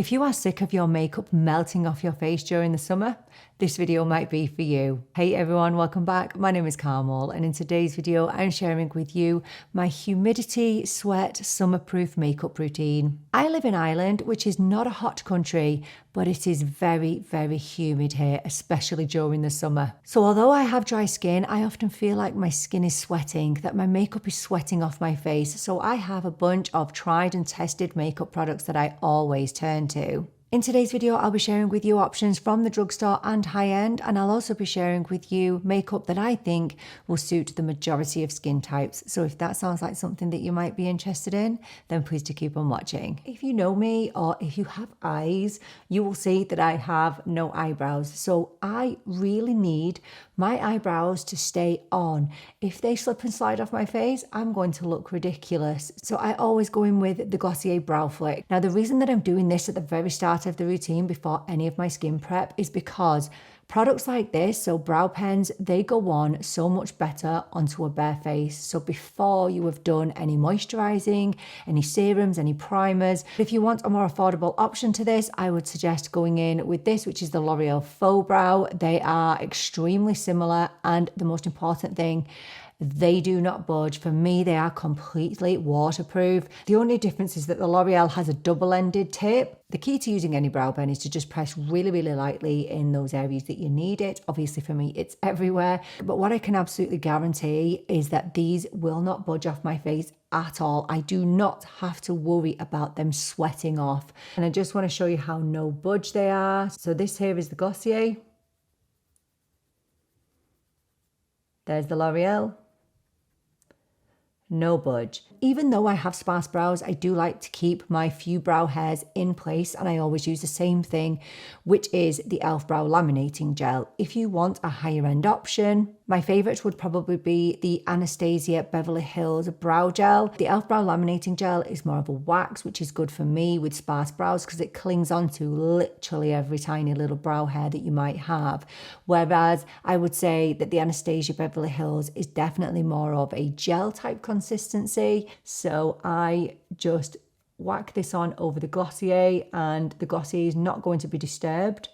If you are sick of your makeup melting off your face during the summer, this video might be for you. Hey everyone, welcome back. My name is Carmel, and in today's video, I'm sharing with you my Humidity Sweat Summerproof makeup routine. I live in Ireland, which is not a hot country, but it is very, very humid here, especially during the summer. So although I have dry skin, I often feel like my skin is sweating, that my makeup is sweating off my face. So I have a bunch of tried and tested makeup products that I always turn to. In today's video, I'll be sharing with you options from the drugstore and high-end, and I'll also be sharing with you makeup that I think will suit the majority of skin types. So if that sounds like something that you might be interested in, then please do keep on watching. If you know me or if you have eyes, you will see that I have no eyebrows. So I really need my eyebrows to stay on. If they slip and slide off my face, I'm going to look ridiculous. So I always go in with the Glossier Brow Flick. Now, the reason that I'm doing this at the very start of the routine before any of my skin prep is because products like this, so brow pens, they go on so much better onto a bare face. So before you have done any moisturizing, any serums, any primers, if you want a more affordable option to this, I would suggest going in with this, which is the L'Oreal Faux Brow. They are extremely similar, and the most important thing, they do not budge. For me, they are completely waterproof. The only difference is that the L'Oreal has a double-ended tip. The key to using any brow pen is to just press really, really lightly in those areas that you need it. Obviously for me, it's everywhere. But what I can absolutely guarantee is that these will not budge off my face at all. I do not have to worry about them sweating off. And I just want to show you how no budge they are. So this here is the Glossier. There's the L'Oreal. No budge. Even though I have sparse brows, I do like to keep my few brow hairs in place, and I always use the same thing, which is the e.l.f. Brow Laminating Gel. If you want a higher end option, my favorite would probably be the Anastasia Beverly Hills Brow Gel. The e.l.f. Brow Laminating Gel is more of a wax, which is good for me with sparse brows because it clings onto literally every tiny little brow hair that you might have. Whereas I would say that the Anastasia Beverly Hills is definitely more of a gel type consistency. So I just whack this on over the Glossier, and the Glossier is not going to be disturbed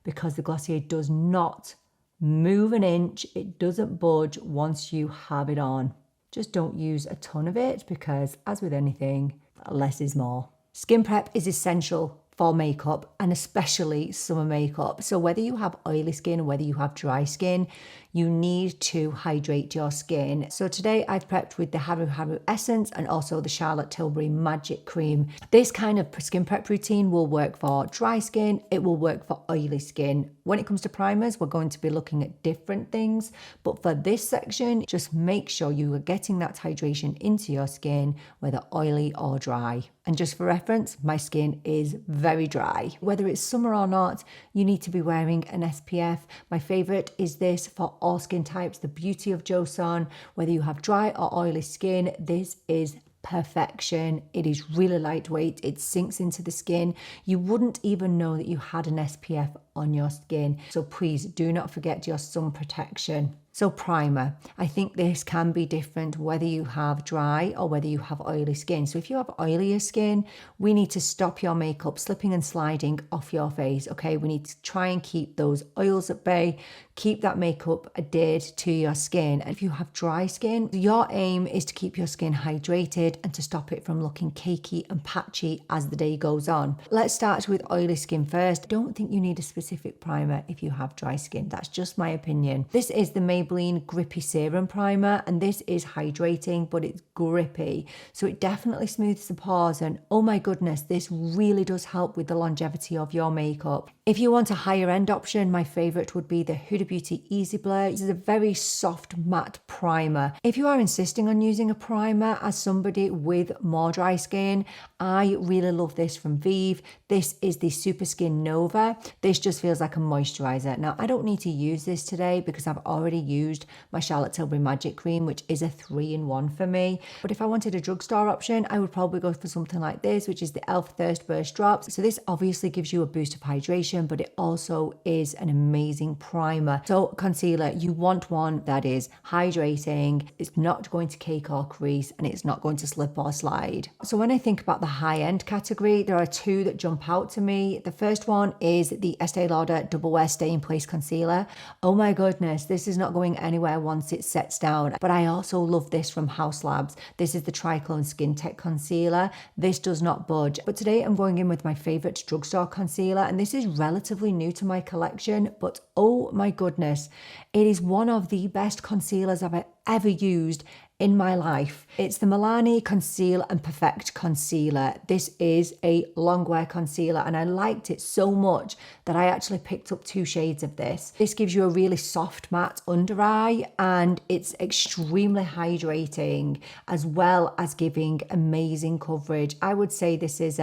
because the Glossier does not move an inch. It doesn't budge once you have it on. Just don't use a ton of it because, as with anything, less is more. Skin prep is essential for makeup, and especially summer makeup. So whether you have oily skin or whether you have dry skin, you need to hydrate your skin. So today I've prepped with the Haruharu Essence and also the Charlotte Tilbury Magic Cream. This kind of skin prep routine will work for dry skin, it will work for oily skin. When it comes to primers, we're going to be looking at different things, but for this section, just make sure you are getting that hydration into your skin, whether oily or dry. And just for reference, my skin is very dry. Whether it's summer or not, you need to be wearing an SPF. My favorite is this for all skin types, the Beauty of Joseon. Whether you have dry or oily skin, this is perfection. It is really lightweight. It sinks into the skin. You wouldn't even know that you had an SPF on your skin. So please do not forget your sun protection. So primer, I think this can be different whether you have dry or whether you have oily skin. So if you have oilier skin, we need to stop your makeup slipping and sliding off your face, okay? We need to try and keep those oils at bay, keep that makeup adhered to your skin. And if you have dry skin, your aim is to keep your skin hydrated and to stop it from looking cakey and patchy as the day goes on. Let's start with oily skin first. I don't think you need a specific primer if you have dry skin. That's just my opinion. This is the Maybelline Grippy Serum Primer, and this is hydrating, but it's grippy. So it definitely smooths the pores, and oh my goodness, this really does help with the longevity of your makeup. If you want a higher end option, my favorite would be the Huda Beauty Easy Blur. This is a very soft matte primer. If you are insisting on using a primer as somebody with more dry skin, I really love this from Vieve. This is the Super Skin Nova. This just feels like a moisturizer. Now, I don't need to use this today because I've already used my Charlotte Tilbury Magic Cream, which is a 3-in-1 for me. But if I wanted a drugstore option, I would probably go for something like this, which is the e.l.f. Thirst Burst Drops. So this obviously gives you a boost of hydration, but it also is an amazing primer. So concealer, you want one that is hydrating, it's not going to cake or crease, and it's not going to slip or slide. So when I think about the high-end category, there are two that jump out to me. The first one is the Estee Lauder Double Wear Stay in Place Concealer. Oh my goodness, this is not going anywhere once it sets down. But I also love this from Haus Labs. This is the Triclone Skin Tech Concealer. This does not budge. But today I'm going in with my favorite drugstore concealer, and this is relatively new to my collection, but oh my goodness, it is one of the best concealers I've ever used in my life. It's the Milani Conceal and Perfect Concealer. This is a Longwear concealer, and I liked it so much that I actually picked up 2 shades of this. This gives you a really soft matte under eye, and it's extremely hydrating as well as giving amazing coverage. I would say this is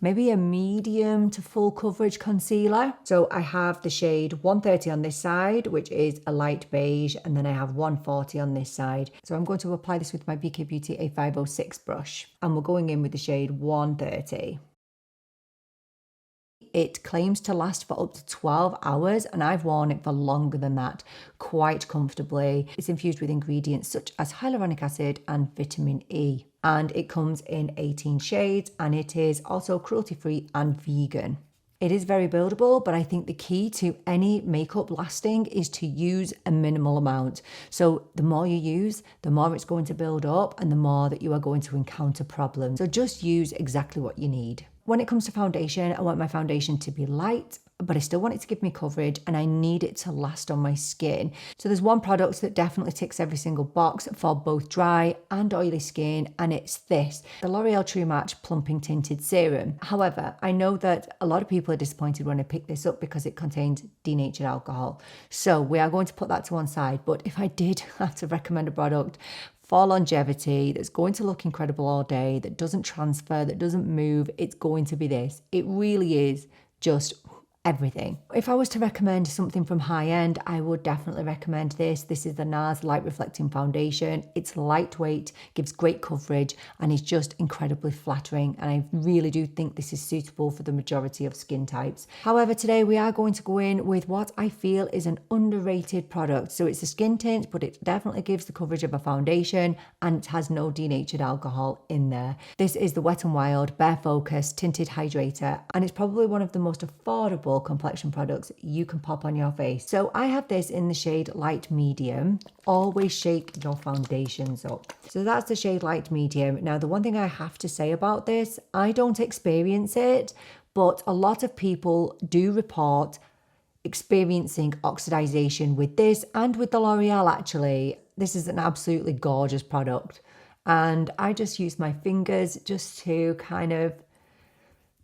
maybe a medium to full coverage concealer. So I have the shade 130 on this side, which is a light beige, and then I have 140 on this side. So I'm going to apply this with my BK Beauty A506 brush, and we're going in with the shade 130. It claims to last for up to 12 hours, and I've worn it for longer than that quite comfortably. It's infused with ingredients such as hyaluronic acid and vitamin E. And it comes in 18 shades, and it is also cruelty-free and vegan. It is very buildable, but I think the key to any makeup lasting is to use a minimal amount. So the more you use, the more it's going to build up, and the more that you are going to encounter problems. So just use exactly what you need. When it comes to foundation, I want my foundation to be light, but I still want it to give me coverage, and I need it to last on my skin. So there's one product that definitely ticks every single box for both dry and oily skin, and it's this, the L'Oreal True Match Plumping Tinted Serum. However, I know that a lot of people are disappointed when I pick this up because it contains denatured alcohol. So we are going to put that to one side, but if I did have to recommend a product for longevity, that's going to look incredible all day, that doesn't transfer, that doesn't move, it's going to be this. It really is just everything. If I was to recommend something from high end, I would definitely recommend this. This is the NARS Light Reflecting Foundation. It's lightweight, gives great coverage, and is just incredibly flattering. And I really do think this is suitable for the majority of skin types. However, today we are going to go in with what I feel is an underrated product. So it's a skin tint, but it definitely gives the coverage of a foundation, and it has no denatured alcohol in there. This is the Wet n Wild Bare Focus Tinted Hydrator, and it's probably one of the most affordable complexion products you can pop on your face. So I have this in the shade light medium. Always shake your foundations up. So that's the shade light medium. Now, the one thing I have to say about this, I don't experience it, but a lot of people do report experiencing oxidization with this and with the L'Oreal actually. This is an absolutely gorgeous product, and I just use my fingers just to kind of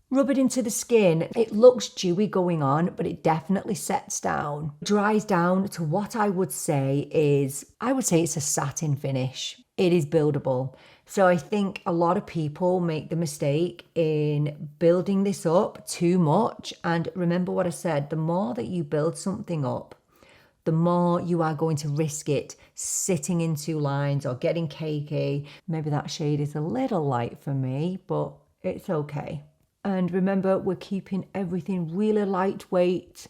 rub it into the skin. It looks dewy going on, but it definitely sets down, dries down to what I would say it's a satin finish. It is buildable. So I think a lot of people make the mistake in building this up too much. And remember what I said, the more that you build something up, the more you are going to risk it sitting in 2 lines or getting cakey. Maybe that shade is a little light for me, but it's okay. And remember, we're keeping everything really lightweight.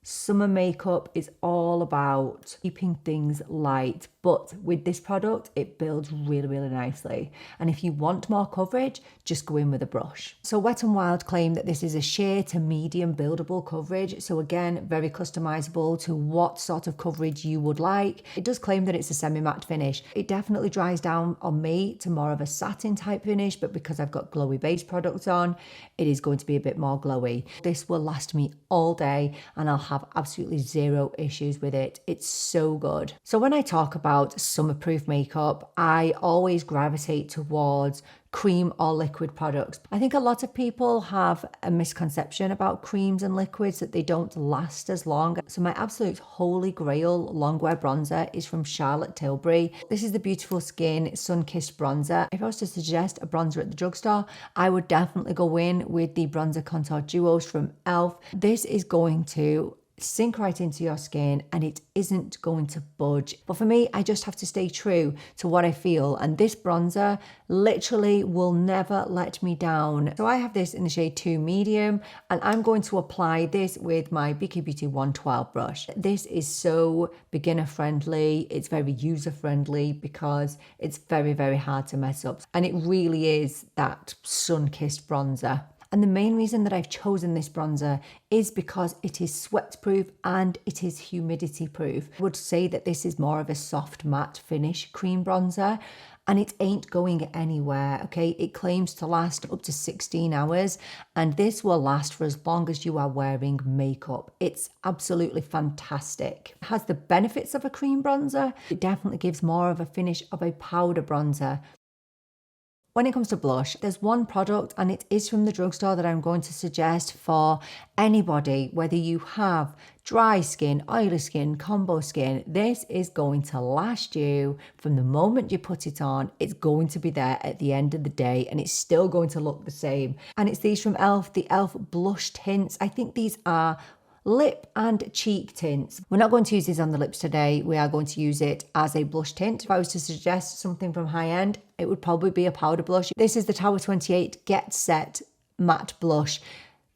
Summer makeup is all about keeping things light, but with this product, it builds really, really nicely. And if you want more coverage, just go in with a brush. So Wet n Wild claim that this is a sheer to medium buildable coverage. So again, very customizable to what sort of coverage you would like. It does claim that it's a semi-matte finish. It definitely dries down on me to more of a satin type finish, but because I've got glowy base products on, it is going to be a bit more glowy. This will last me all day, and I'll have absolutely zero issues with it. It's so good. So when I talk about summer-proof makeup, I always gravitate towards cream or liquid products. I think a lot of people have a misconception about creams and liquids, that they don't last as long. So my absolute holy grail Longwear bronzer is from Charlotte Tilbury. This is the Beautiful Skin Sun-Kissed Bronzer. If I was to suggest a bronzer at the drugstore, I would definitely go in with the Bronzer Contour Duos from e.l.f. This is going to sink right into your skin and it isn't going to budge. But for me, I just have to stay true to what I feel, and this bronzer literally will never let me down. So I have this in the shade 2 medium, and I'm going to apply this with my BK Beauty 112 brush. This is so beginner friendly, it's very user friendly because it's very, very hard to mess up, and it really is that sun-kissed bronzer. And the main reason that I've chosen this bronzer is because it is sweat proof and it is humidity proof. I would say that this is more of a soft matte finish cream bronzer, and it ain't going anywhere, okay? It claims to last up to 16 hours, and this will last for as long as you are wearing makeup. It's absolutely fantastic. It has the benefits of a cream bronzer. It definitely gives more of a finish of a powder bronzer. When it comes to blush, there's one product, and it is from the drugstore, that I'm going to suggest for anybody, whether you have dry skin, oily skin, combo skin. This is going to last you from the moment you put it on. It's going to be there at the end of the day, and it's still going to look the same. And it's these from e.l.f., the e.l.f. blush tints. I think these are lip and cheek tints. We're not going to use these on the lips today. We are going to use it as a blush tint. If I was to suggest something from high end, it would probably be a powder blush. This is the Tower 28 Get Set Matte Blush.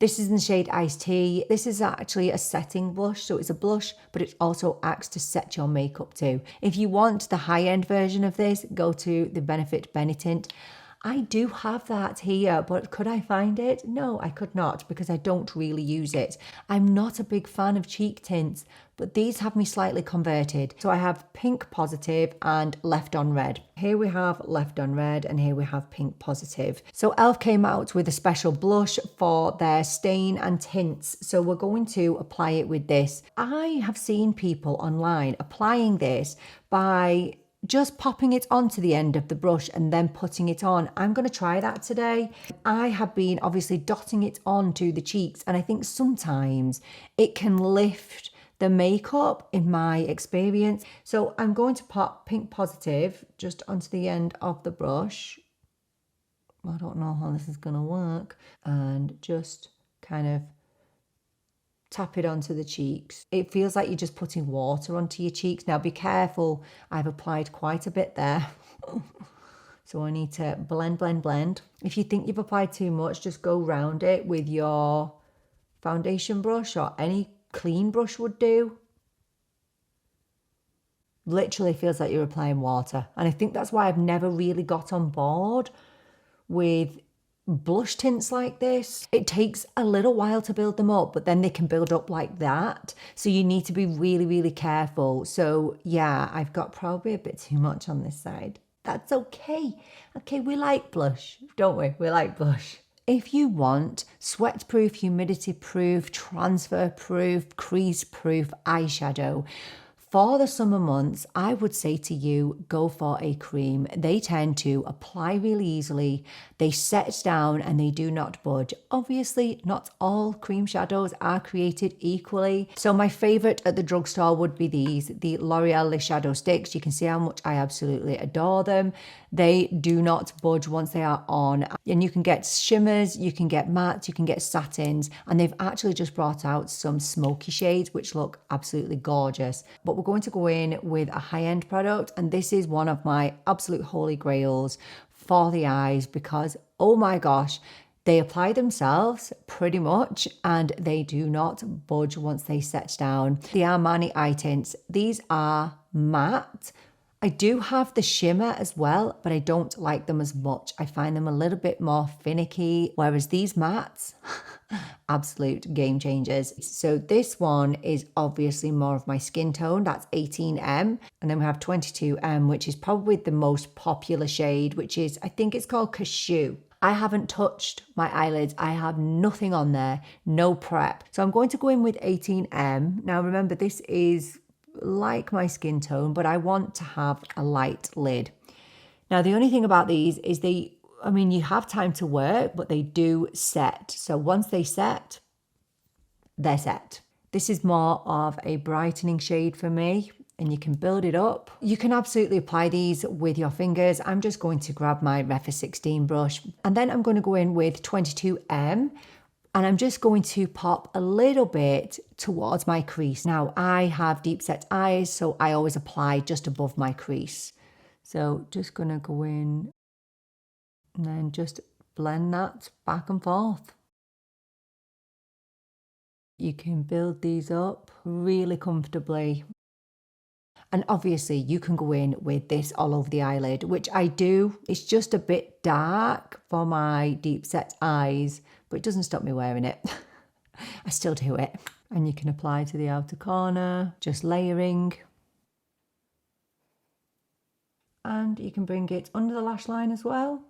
This is in the shade Iced Tea. This is actually a setting blush, so it's a blush, but it also acts to set your makeup too. If you want the high-end version of this, go to the Benefit Benetint. I do have that here, but could I find it? No, I could not, because I don't really use it. I'm not a big fan of cheek tints, but these have me slightly converted. So I have Pink Positive and Left on Red. Here we have Left on Red, and here we have Pink Positive. So e.l.f. came out with a special blush for their stain and tints. So we're going to apply it with this. I have seen people online applying this by just popping it onto the end of the brush and then putting it on. I'm going to try that today. I have been obviously dotting it onto the cheeks, and I think sometimes it can lift the makeup in my experience. So I'm going to pop Pink Positive just onto the end of the brush. I don't know how this is going to work. And just kind of tap it onto the cheeks. It feels like you're just putting water onto your cheeks. Now be careful, I've applied quite a bit there. So I need to blend, blend, blend. If you think you've applied too much, just go round it with your foundation brush, or any clean brush would do. Literally feels like you're applying water. And I think that's why I've never really got on board with blush tints like this. It takes a little while to build them up, but then they can build up like that. So you need to be really, really careful. So yeah, I've got probably a bit too much on this side. That's okay. Okay, we like blush, don't we? We like blush. If you want sweat proof, humidity proof, transfer proof, crease proof eyeshadow for the summer months, I would say to you, go for a cream. They tend to apply really easily, they set down, and they do not budge. Obviously, not all cream shadows are created equally. So my favorite at the drugstore would be these, the L'Oreal Lip Shadow Sticks. You can see how much I absolutely adore them. They do not budge once they are on. And you can get shimmers, you can get mattes, you can get satins, and they've actually just brought out some smoky shades, which look absolutely gorgeous. But we're going to go in with a high-end product, and this is one of my absolute holy grails for the eyes, because oh my gosh, they apply themselves pretty much and they do not budge once they set down. The Armani eye tints, these are matte. I do have the shimmer as well, but I don't like them as much. I find them a little bit more finicky, whereas these mattes, absolute game changers. So this one is obviously more of my skin tone, that's 18M. And then we have 22M, which is probably the most popular shade, which is, I think it's called Cashew. I haven't touched my eyelids. I have nothing on there, no prep. So I'm going to go in with 18M. Now remember, this is like my skin tone, but I want to have a light lid. Now the only thing about these is you have time to work, but they do set. So once they set, they're set. This is more of a brightening shade for me, and you can build it up. You can absolutely apply these with your fingers. I'm just going to grab my Refa 16 brush, and then I'm going to go in with 22M. And I'm just going to pop a little bit towards my crease. Now, I have deep set eyes, so I always apply just above my crease. So just going to go in and then just blend that back and forth. You can build these up really comfortably. And obviously you can go in with this all over the eyelid, which I do. It's just a bit dark for my deep set eyes, but it doesn't stop me wearing it. I still do it. And you can apply to the outer corner, just layering. And you can bring it under the lash line as well.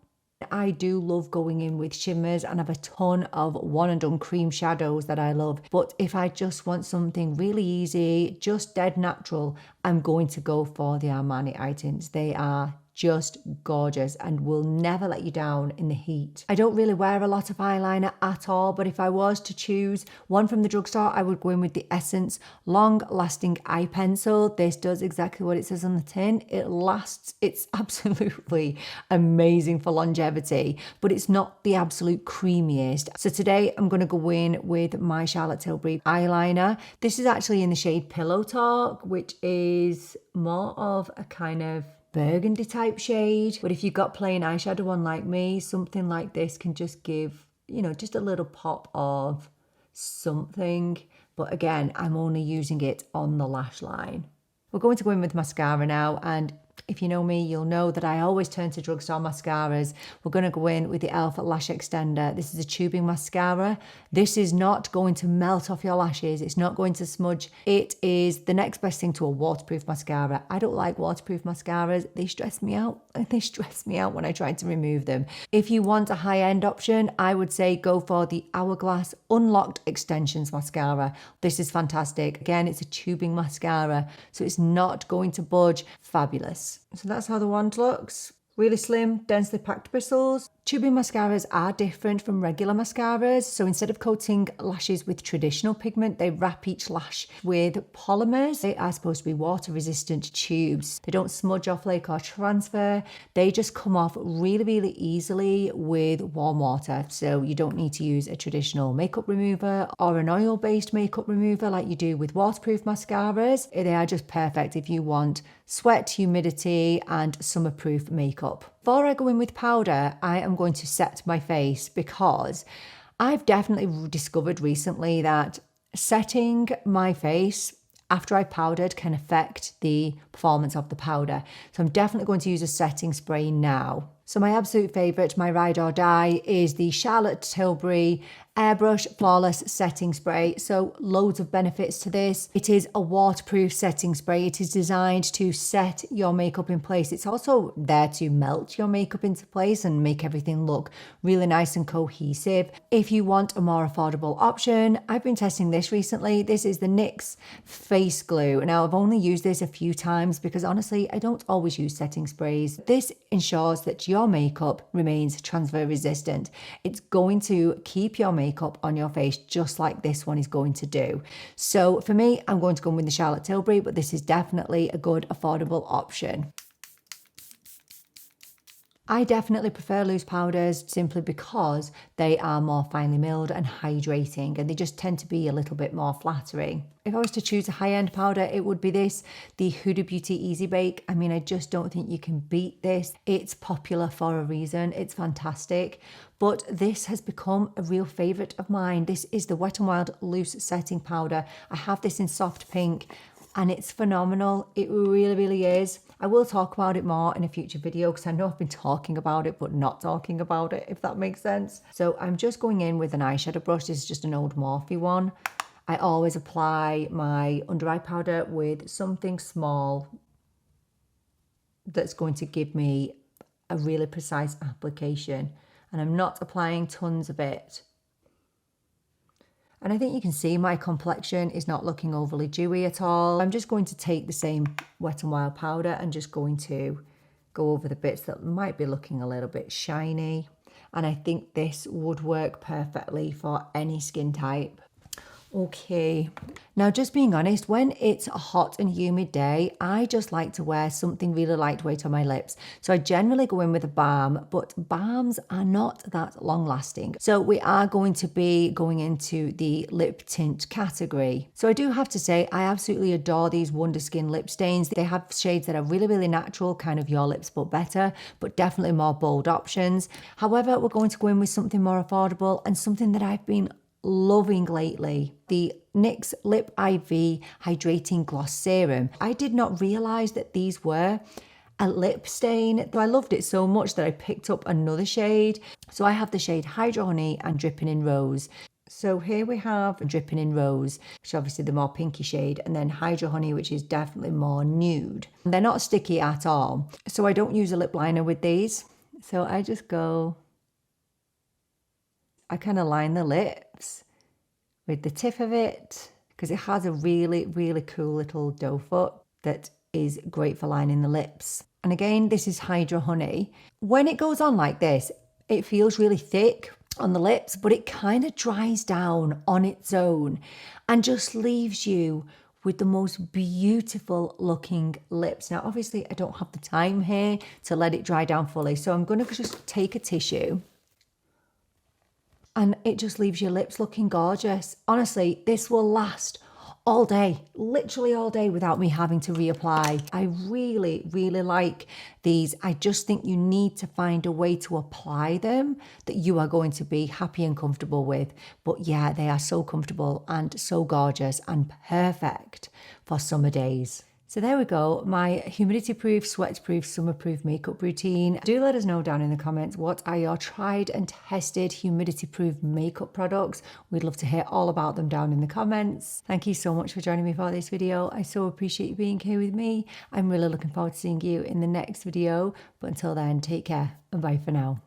I do love going in with shimmers and have a ton of one and done cream shadows that I love. But if I just want something really easy, just dead natural, I'm going to go for the Armani eye tints. They are just gorgeous and will never let you down in the heat. I don't really wear a lot of eyeliner at all, but if I was to choose one from the drugstore, I would go in with the Essence Long Lasting Eye Pencil. This does exactly what it says on the tin. It lasts. It's absolutely amazing for longevity, but it's not the absolute creamiest. So today I'm going to go in with my Charlotte Tilbury eyeliner. This is actually in the shade Pillow Talk, which is more of a kind of burgundy type shade. But if you've got plain eyeshadow on like me, something like this can just give, you know, just a little pop of something. But again, I'm only using it on the lash line. We're going to go in with mascara now, and if you know me, you'll know that I always turn to drugstore mascaras. We're going to go in with the e.l.f. Lash Extender. This is a tubing mascara. This is not going to melt off your lashes. It's not going to smudge. It is the next best thing to a waterproof mascara. I don't like waterproof mascaras. They stress me out. They stress me out when I try to remove them. If you want a high-end option, I would say go for the Hourglass Unlocked Extensions mascara. This is fantastic. Again, it's a tubing mascara, so it's not going to budge. Fabulous. So that's how the wand looks. Really slim, densely packed bristles. Tubing mascaras are different from regular mascaras. So instead of coating lashes with traditional pigment, they wrap each lash with polymers. They are supposed to be water resistant tubes. They don't smudge or flake or transfer. They just come off really, really easily with warm water. So you don't need to use a traditional makeup remover or an oil-based makeup remover like you do with waterproof mascaras. They are just perfect if you want sweat, humidity, and summer-proof makeup. Before I go in with powder, I am going to set my face because I've definitely discovered recently that setting my face after I powdered can affect the performance of the powder. So I'm definitely going to use a setting spray now. So my absolute favourite, my ride or die, is the Charlotte Tilbury Airbrush Flawless Setting Spray. So loads of benefits to this. It is a waterproof setting spray. It is designed to set your makeup in place. It's also there to melt your makeup into place and make everything look really nice and cohesive. If you want a more affordable option, I've been testing this recently. This is the NYX Face Glue. Now, I've only used this a few times because honestly, I don't always use setting sprays. This ensures that your makeup remains transfer resistant. It's going to keep your makeup on your face just like this one is going to do. So for me, I'm going to go with the Charlotte Tilbury, but this is definitely a good affordable option. I definitely prefer loose powders simply because they are more finely milled and hydrating, and they just tend to be a little bit more flattering. If I was to choose a high-end powder, it would be this, the Huda Beauty Easy Bake. I mean, I just don't think you can beat this. It's popular for a reason. It's fantastic. But this has become a real favourite of mine. This is the Wet n Wild Loose Setting Powder. I have this in soft pink, and it's phenomenal. It really, really is. I will talk about it more in a future video because I know I've been talking about it but not talking about it, if that makes sense. So I'm just going in with an eyeshadow brush. This is just an old Morphe one. I always apply my under eye powder with something small that's going to give me a really precise application. And I'm not applying tons of it. And I think you can see my complexion is not looking overly dewy at all. I'm just going to take the same Wet n Wild powder and just going to go over the bits that might be looking a little bit shiny. And I think this would work perfectly for any skin type. Okay, now just being honest, when it's a hot and humid day, I just like to wear something really lightweight on my lips. So I generally go in with a balm, but balms are not that long lasting. So we are going to be going into the lip tint category. So I do have to say, I absolutely adore these Wonder Skin lip stains. They have shades that are really, really natural, kind of your lips but better, but definitely more bold options. However, we're going to go in with something more affordable and something that I've been loving lately, the NYX Lip IV Hydrating Gloss Serum. I did not realise that these were a lip stain, though I loved it so much that I picked up another shade. So I have the shade Hydro Honey and Dripping in Rose. So here we have Dripping in Rose, which is obviously the more pinky shade, and then Hydro Honey, which is definitely more nude. They're not sticky at all. So I don't use a lip liner with these. So I just go, I kind of line the lips with the tip of it because it has a really, really cool little doe foot that is great for lining the lips. And again, this is Hydro Honey. When it goes on like this, it feels really thick on the lips, but it kind of dries down on its own and just leaves you with the most beautiful looking lips. Now, obviously, I don't have the time here to let it dry down fully, so I'm going to just take a tissue. And it just leaves your lips looking gorgeous. Honestly, this will last all day, literally all day without me having to reapply. I really, really like these. I just think you need to find a way to apply them that you are going to be happy and comfortable with. But yeah, they are so comfortable and so gorgeous and perfect for summer days. So there we go, my humidity-proof, sweat-proof, summer-proof makeup routine. Do let us know down in the comments what are your tried and tested humidity-proof makeup products. We'd love to hear all about them down in the comments. Thank you so much for joining me for this video. I so appreciate you being here with me. I'm really looking forward to seeing you in the next video. But until then, take care and bye for now.